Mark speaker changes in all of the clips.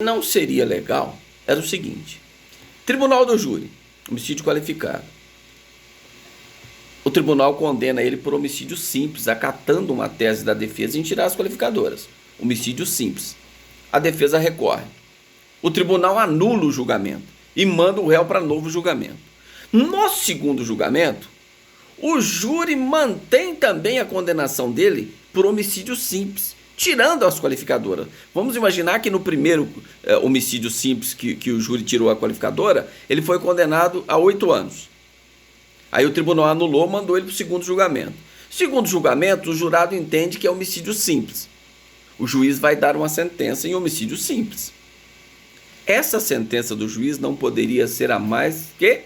Speaker 1: Não seria legal era o seguinte: tribunal do júri, homicídio qualificado. O tribunal condena ele por homicídio simples, acatando uma tese da defesa em tirar as qualificadoras. Homicídio simples. A defesa recorre. O tribunal anula o julgamento e manda o réu para novo julgamento. No segundo julgamento, o júri mantém também a condenação dele por homicídio simples, tirando as qualificadoras. Vamos imaginar que no primeiro homicídio simples que o júri tirou a qualificadora, ele foi condenado a 8 anos. Aí o tribunal anulou, mandou ele para o segundo julgamento. Segundo julgamento, o jurado entende que é homicídio simples. O juiz vai dar uma sentença em homicídio simples. Essa sentença do juiz não poderia ser a mais que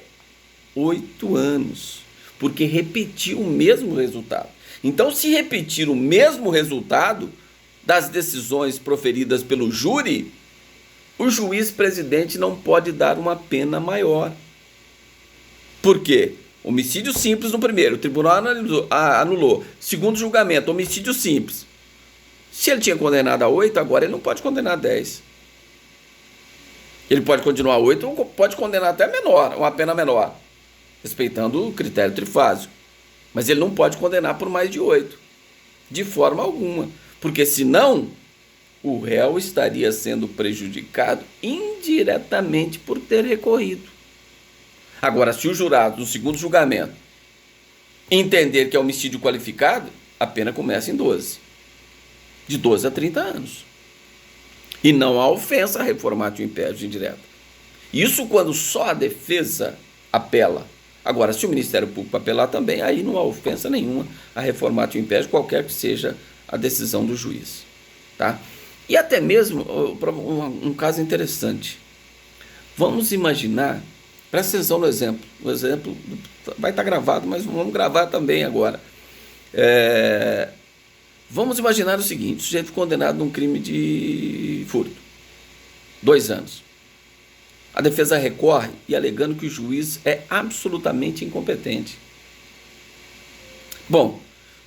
Speaker 1: 8 anos, porque repetiu o mesmo resultado. Então, se repetir o mesmo resultado das decisões proferidas pelo júri, o juiz presidente não pode dar uma pena maior. Por quê? Homicídio simples no primeiro, o tribunal anulou. Segundo julgamento, homicídio simples. Se ele tinha condenado a 8, agora ele não pode condenar a 10. Ele pode continuar a 8 ou pode condenar até menor, uma pena menor, respeitando o critério trifásico. Mas ele não pode condenar por mais de 8, de forma alguma. Porque senão, o réu estaria sendo prejudicado indiretamente por ter recorrido. Agora, se o jurado, no segundo julgamento, entender que é homicídio qualificado, a pena começa em 12. De 12 a 30 anos. E não há ofensa a reformatio império indireta. Isso quando só a defesa apela. Agora, se o Ministério Público apelar também, aí não há ofensa nenhuma a reformatio império, qualquer que seja a decisão do juiz. Tá? E até mesmo, um caso interessante. Vamos imaginar, presta atenção no exemplo. O exemplo vai estar gravado, mas vamos gravar também agora. Vamos imaginar o seguinte: o sujeito condenado num crime de furto, 2 anos. A defesa recorre e alegando que o juiz é absolutamente incompetente. Bom,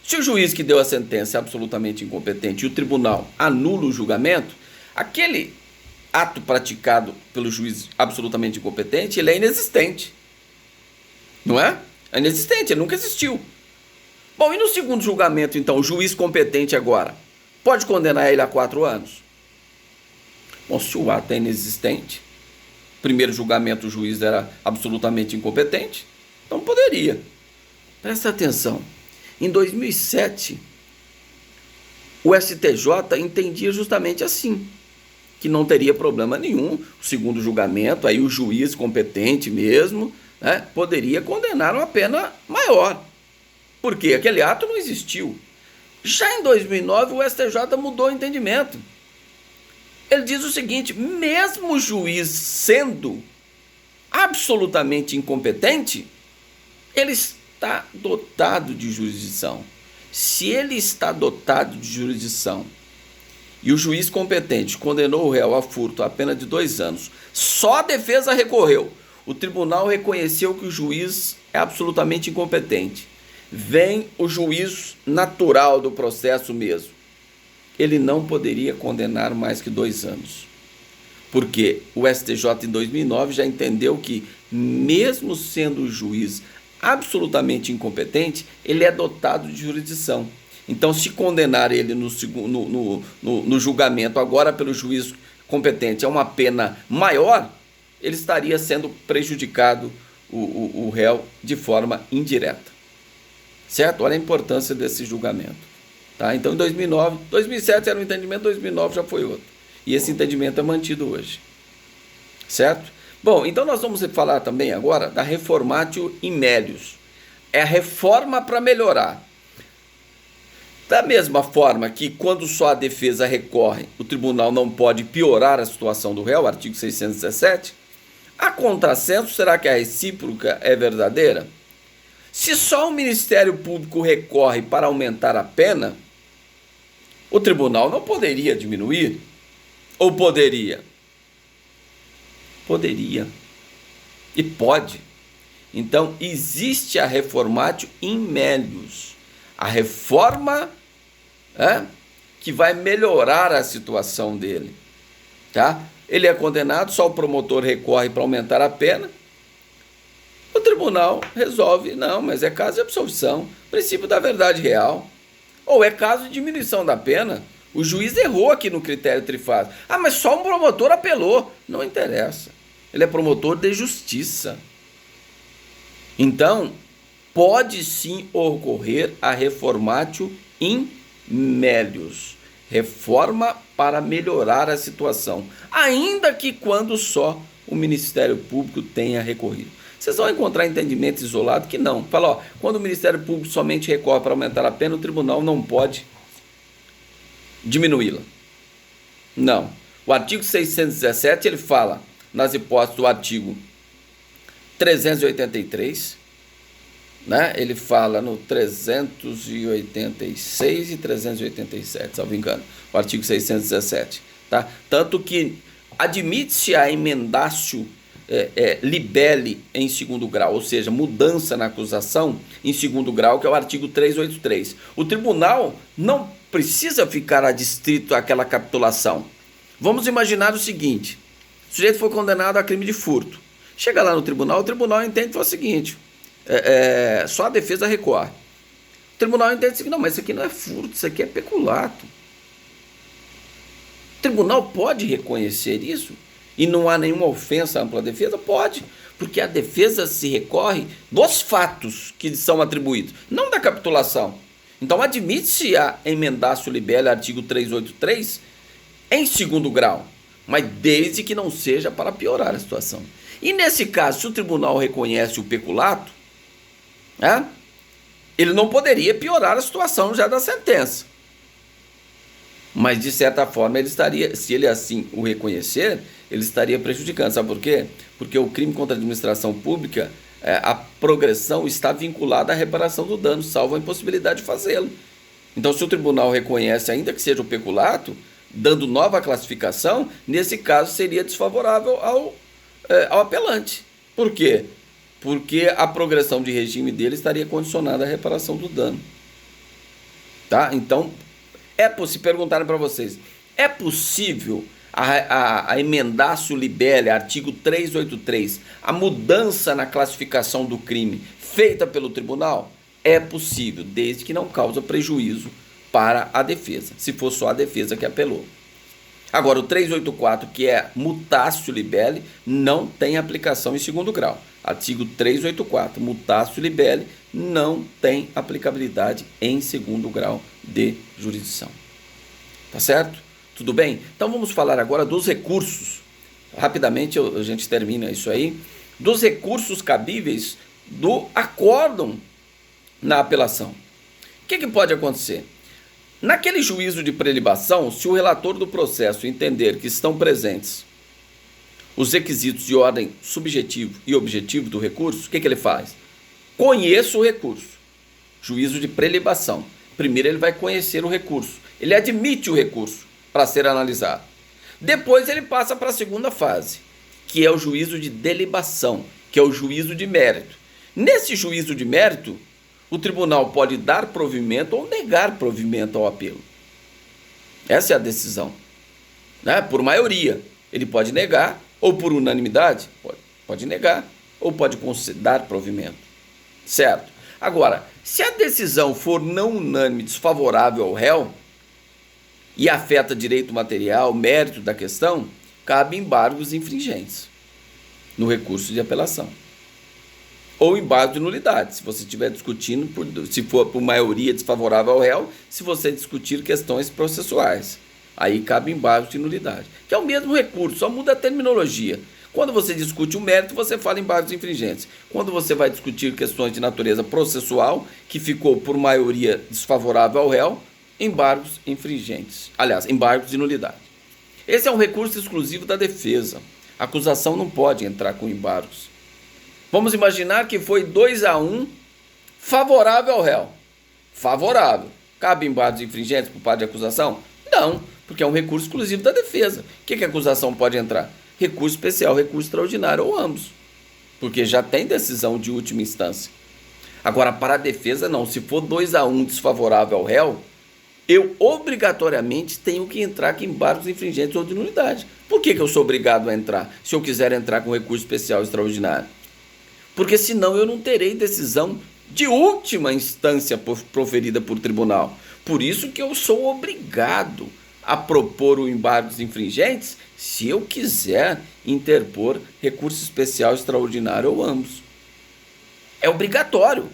Speaker 1: se o juiz que deu a sentença é absolutamente incompetente e o tribunal anula o julgamento, aquele ato praticado pelo juiz absolutamente incompetente, ele é inexistente. Não é? É inexistente, ele nunca existiu. Bom, e no segundo julgamento, então, o juiz competente agora pode condenar ele a 4 anos? Bom, se o ato é inexistente, primeiro julgamento o juiz era absolutamente incompetente, então poderia. Presta atenção, em 2007, o STJ entendia justamente assim, que não teria problema nenhum, o segundo julgamento, aí o juiz competente mesmo, né, poderia condenar uma pena maior. Porque aquele ato não existiu. Já em 2009, o STJ mudou o entendimento. Ele diz o seguinte: mesmo o juiz sendo absolutamente incompetente, ele está dotado de jurisdição. Se ele está dotado de jurisdição e o juiz competente condenou o réu a furto a pena de 2 anos, só a defesa recorreu, o tribunal reconheceu que o juiz é absolutamente incompetente. Vem o juízo natural do processo mesmo. Ele não poderia condenar mais que 2 anos. Porque o STJ em 2009 já entendeu que, mesmo sendo o juiz absolutamente incompetente, ele é dotado de jurisdição. Então, se condenar ele no julgamento agora pelo juiz competente a uma pena maior, ele estaria sendo prejudicado, o réu, de forma indireta. Certo? Olha a importância desse julgamento. Tá? Então, em 2009, 2007 era um entendimento, 2009 já foi outro. E esse entendimento é mantido hoje. Certo? Bom, então nós vamos falar também agora da reformatio in melius. É a reforma para melhorar. Da mesma forma que, quando só a defesa recorre, o tribunal não pode piorar a situação do réu, artigo 617, a contrassenso, será que a recíproca é verdadeira? Se só o Ministério Público recorre para aumentar a pena, o tribunal não poderia diminuir? Ou poderia? Poderia. E pode. Então, existe a reformatio in melius. A reforma que vai melhorar a situação dele. Tá? ele é condenado, só o promotor recorre para aumentar a pena, o tribunal resolve, não, mas é caso de absolvição, princípio da verdade real, ou é caso de diminuição da pena, o juiz errou aqui no critério trifásico. Ah, mas só um promotor apelou. Não interessa, ele é promotor de justiça. Então, pode sim ocorrer a reformatio in melius, reforma para melhorar a situação, ainda que quando só o Ministério Público tenha recorrido. Vocês vão encontrar entendimento isolado que não. Fala, ó, quando o Ministério Público somente recorre para aumentar a pena, o tribunal não pode diminuí-la. Não. O artigo 617, ele fala, nas hipóteses do artigo 383, né? Ele fala no 386 e 387, salvo engano, o artigo 617. Tá? Tanto que admite-se a emendatio libelli em segundo grau, ou seja, mudança na acusação em segundo grau, que é o artigo 383. O tribunal não precisa ficar adstrito àquela capitulação. Vamos imaginar o seguinte: o sujeito foi condenado a crime de furto. Chega lá no tribunal, o tribunal entende que é o seguinte, só a defesa recorre. O tribunal entende o seguinte, não, mas isso aqui não é furto, isso aqui é peculato. O tribunal pode reconhecer isso? E não há nenhuma ofensa à ampla defesa? Pode, porque a defesa se recorre dos fatos que são atribuídos, não da capitulação. Então admite-se a emendatio libelli, artigo 383, em segundo grau, mas desde que não seja para piorar a situação. E nesse caso, se o tribunal reconhece o peculato, ele não poderia piorar a situação já da sentença. Mas, de certa forma, ele estaria, se ele assim o reconhecer, ele estaria prejudicando. Sabe por quê? Porque o crime contra a administração pública, a progressão está vinculada à reparação do dano, salvo a impossibilidade de fazê-lo. Então, se o tribunal reconhece, ainda que seja o peculato, dando nova classificação, nesse caso seria desfavorável ao apelante. Por quê? Porque a progressão de regime dele estaria condicionada à reparação do dano. Tá? Então, se perguntarem para vocês, é possível a emendatio libelli, artigo 383, a mudança na classificação do crime feita pelo tribunal? É possível, desde que não causa prejuízo para a defesa, se for só a defesa que apelou. Agora, o 384, que é mutatio libelli, não tem aplicação em segundo grau. Artigo 384, mutatio libelli, não tem aplicabilidade em segundo grau de jurisdição. Tá certo? Tudo bem? Então vamos falar agora dos recursos. Rapidamente a gente termina isso aí. Dos recursos cabíveis do acórdão na apelação. O que pode acontecer? Naquele juízo de prelibação, se o relator do processo entender que estão presentes os requisitos de ordem subjetivo e objetivo do recurso, o que ele faz? Conheça o recurso. Juízo de prelibação. Primeiro ele vai conhecer o recurso. Ele admite o recurso para ser analisado. Depois ele passa para a segunda fase, que é o juízo de delibação, que é o juízo de mérito. Nesse juízo de mérito, o tribunal pode dar provimento ou negar provimento ao apelo. Essa é a decisão. Né? Por maioria, ele pode negar, ou por unanimidade, pode negar, ou pode dar provimento. Certo? Agora, se a decisão for não unânime, desfavorável ao réu, e afeta direito material, mérito da questão, cabe embargos infringentes no recurso de apelação. Ou embargo de nulidade, se você estiver discutindo, se for por maioria desfavorável ao réu, se você discutir questões processuais. Aí cabe embargo de nulidade, que é o mesmo recurso, só muda a terminologia. Quando você discute o mérito, você fala embargos infringentes. Quando você vai discutir questões de natureza processual, que ficou por maioria desfavorável ao réu, embargos infringentes. Aliás, embargos de nulidade. Esse é um recurso exclusivo da defesa. A acusação não pode entrar com embargos. Vamos imaginar que foi 2-1 favorável ao réu. Favorável. Cabe embargos infringentes por parte de acusação? Não, porque é um recurso exclusivo da defesa. O que a acusação pode entrar? Recurso especial, recurso extraordinário ou ambos. Porque já tem decisão de última instância. Agora, para a defesa, não. Se for 2-1 desfavorável ao réu, eu obrigatoriamente tenho que entrar com embargos infringentes ou de nulidade. Por que eu sou obrigado a entrar, se eu quiser entrar com recurso especial extraordinário? Porque senão eu não terei decisão de última instância proferida por tribunal. Por isso que eu sou obrigado a propor o embargos infringentes se eu quiser interpor recurso especial extraordinário ou ambos. É obrigatório.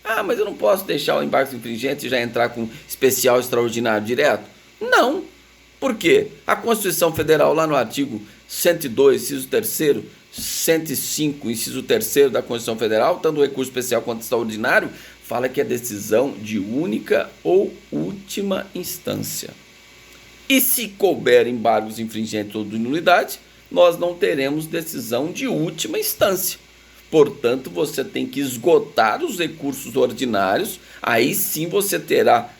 Speaker 1: Ah, mas eu não posso deixar o embargos infringentes e já entrar com especial extraordinário direto? Não. Por quê? A Constituição Federal, lá no artigo 102, inciso 3º, 105, inciso 3º da Constituição Federal, tanto o recurso especial quanto extraordinário, fala que é decisão de única ou última instância. E se couber embargos infringentes ou de nulidade, nós não teremos decisão de última instância. Portanto, você tem que esgotar os recursos ordinários, aí sim você terá,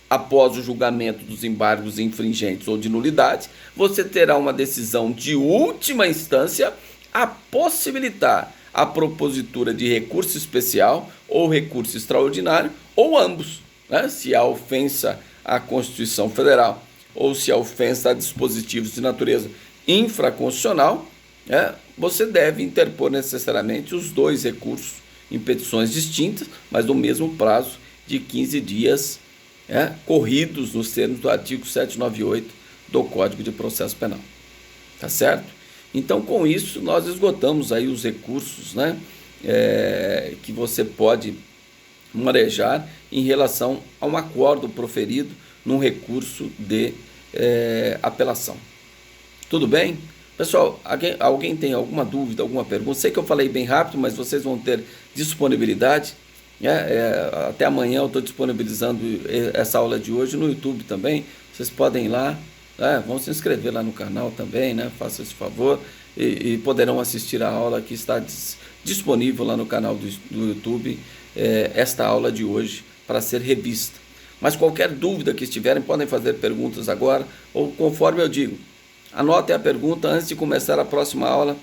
Speaker 1: após o julgamento dos embargos infringentes ou de nulidade, você terá uma decisão de última instância a possibilitar a propositura de recurso especial ou recurso extraordinário, ou ambos, né? Se há ofensa à Constituição Federal ou se há ofensa a dispositivos de natureza infraconstitucional, você deve interpor necessariamente os dois recursos em petições distintas, mas no mesmo prazo de 15 dias corridos nos termos do artigo 798 do Código de Processo Penal. Tá certo? Então, com isso, nós esgotamos aí os recursos, que você pode manejar em relação a um acordo proferido num recurso de apelação. Tudo bem? Pessoal, alguém tem alguma dúvida, alguma pergunta? Sei que eu falei bem rápido, mas vocês vão ter disponibilidade. Até amanhã eu estou disponibilizando essa aula de hoje no YouTube também. Vocês podem ir lá, vão se inscrever lá no canal também, façam esse favor, e poderão assistir a aula que está disponível lá no canal do YouTube, esta aula de hoje, para ser revista. Mas qualquer dúvida que estiverem, podem fazer perguntas agora, ou conforme eu digo, anotem a pergunta antes de começar a próxima aula.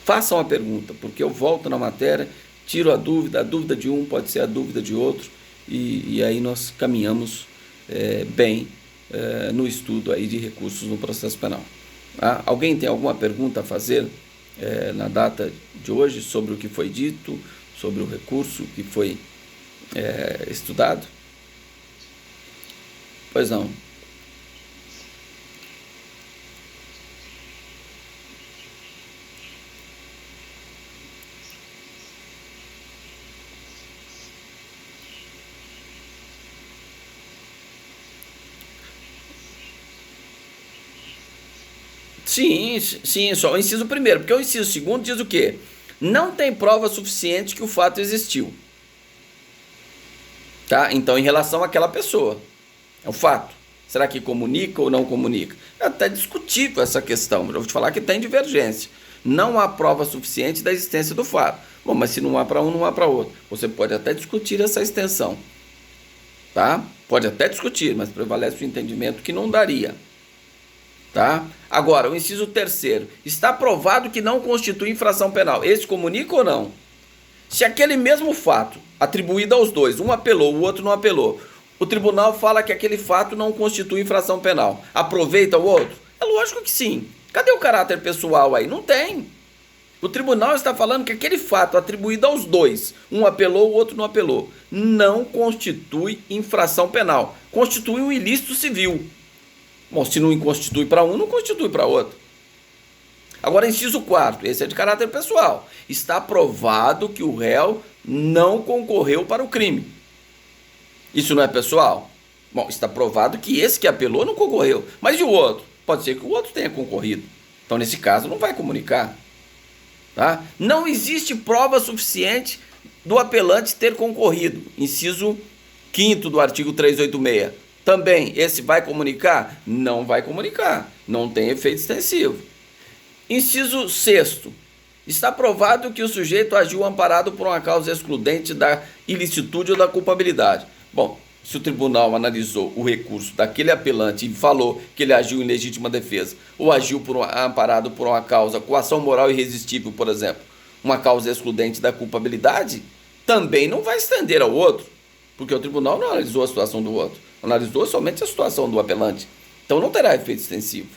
Speaker 1: Façam a pergunta, porque eu volto na matéria, tiro a dúvida de um pode ser a dúvida de outro, e aí nós caminhamos bem no estudo aí de recursos no processo penal. Alguém tem alguma pergunta a fazer na data de hoje sobre o que foi dito, sobre o recurso que foi estudado? Pois não. Sim, só o inciso primeiro, porque o inciso segundo diz o quê? Não tem prova suficiente que o fato existiu. Tá? Então, em relação àquela pessoa, é o fato. Será que comunica ou não comunica? É até discutível essa questão, mas eu vou te falar que tem divergência. Não há prova suficiente da existência do fato. Bom, mas se não há para um, não há para outro. Você pode até discutir essa extensão. Tá? Pode até discutir, mas prevalece o entendimento que não daria. Tá? Agora, o inciso terceiro. Está provado que não constitui infração penal. Esse comunica ou não? Se aquele mesmo fato, atribuído aos dois, um apelou, o outro não apelou, o tribunal fala que aquele fato não constitui infração penal, aproveita o outro? É lógico que sim. Cadê o caráter pessoal aí? Não tem. O tribunal está falando que aquele fato atribuído aos dois, um apelou, o outro não apelou, não constitui infração penal. Constitui um ilícito civil. Bom, se não constitui para um, não constitui para outro. Agora, inciso 4º, esse é de caráter pessoal. Está provado que o réu não concorreu para o crime. Isso não é pessoal? Bom, está provado que esse que apelou não concorreu. Mas e o outro? Pode ser que o outro tenha concorrido. Então, nesse caso, não vai comunicar. Tá? Não existe prova suficiente do apelante ter concorrido. Inciso 5º do artigo 386. Também, esse vai comunicar? Não vai comunicar. Não tem efeito extensivo. Inciso 6º. Está provado que o sujeito agiu amparado por uma causa excludente da ilicitude ou da culpabilidade. Bom, se o tribunal analisou o recurso daquele apelante e falou que ele agiu em legítima defesa, ou agiu amparado por uma causa, coação moral irresistível, por exemplo, uma causa excludente da culpabilidade, também não vai estender ao outro, porque o tribunal não analisou a situação do outro, Analisou somente a situação do apelante. Então não terá efeito extensivo.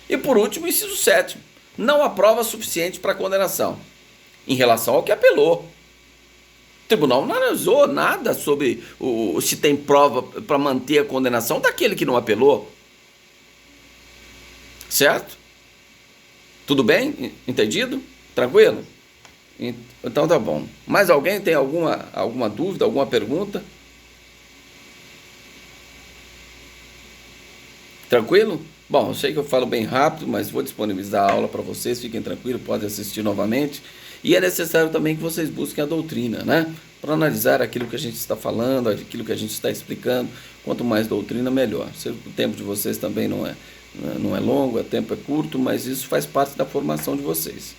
Speaker 1: E por último, inciso 7º. Não há prova suficiente para condenação em relação ao que apelou. O tribunal não analisou nada sobre se tem prova para manter a condenação daquele que não apelou. Certo? Tudo bem? Entendido? Tranquilo? Então tá bom. Mais alguém tem alguma dúvida, alguma pergunta? Tranquilo? Bom, eu sei que eu falo bem rápido, mas vou disponibilizar a aula para vocês, fiquem tranquilos, podem assistir novamente. E é necessário também que vocês busquem a doutrina, né? Para analisar aquilo que a gente está falando, aquilo que a gente está explicando. Quanto mais doutrina, melhor. O tempo de vocês também não é longo, o tempo é curto, mas isso faz parte da formação de vocês.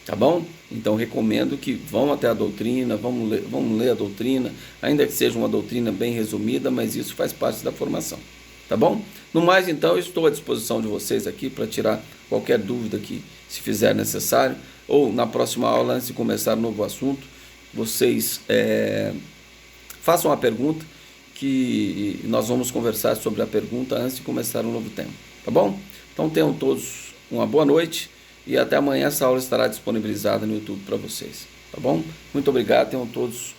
Speaker 1: Tá bom? Então recomendo que vão até a doutrina, vamos ler a doutrina, ainda que seja uma doutrina bem resumida, mas isso faz parte da formação. Tá bom? No mais, então, eu estou à disposição de vocês aqui para tirar qualquer dúvida que se fizer necessário, ou na próxima aula, antes de começar um novo assunto, vocês façam a pergunta, que nós vamos conversar sobre a pergunta antes de começar um novo tema. Tá bom? Então tenham todos uma boa noite e até amanhã essa aula estará disponibilizada no YouTube para vocês. Tá bom? Muito obrigado, tenham todos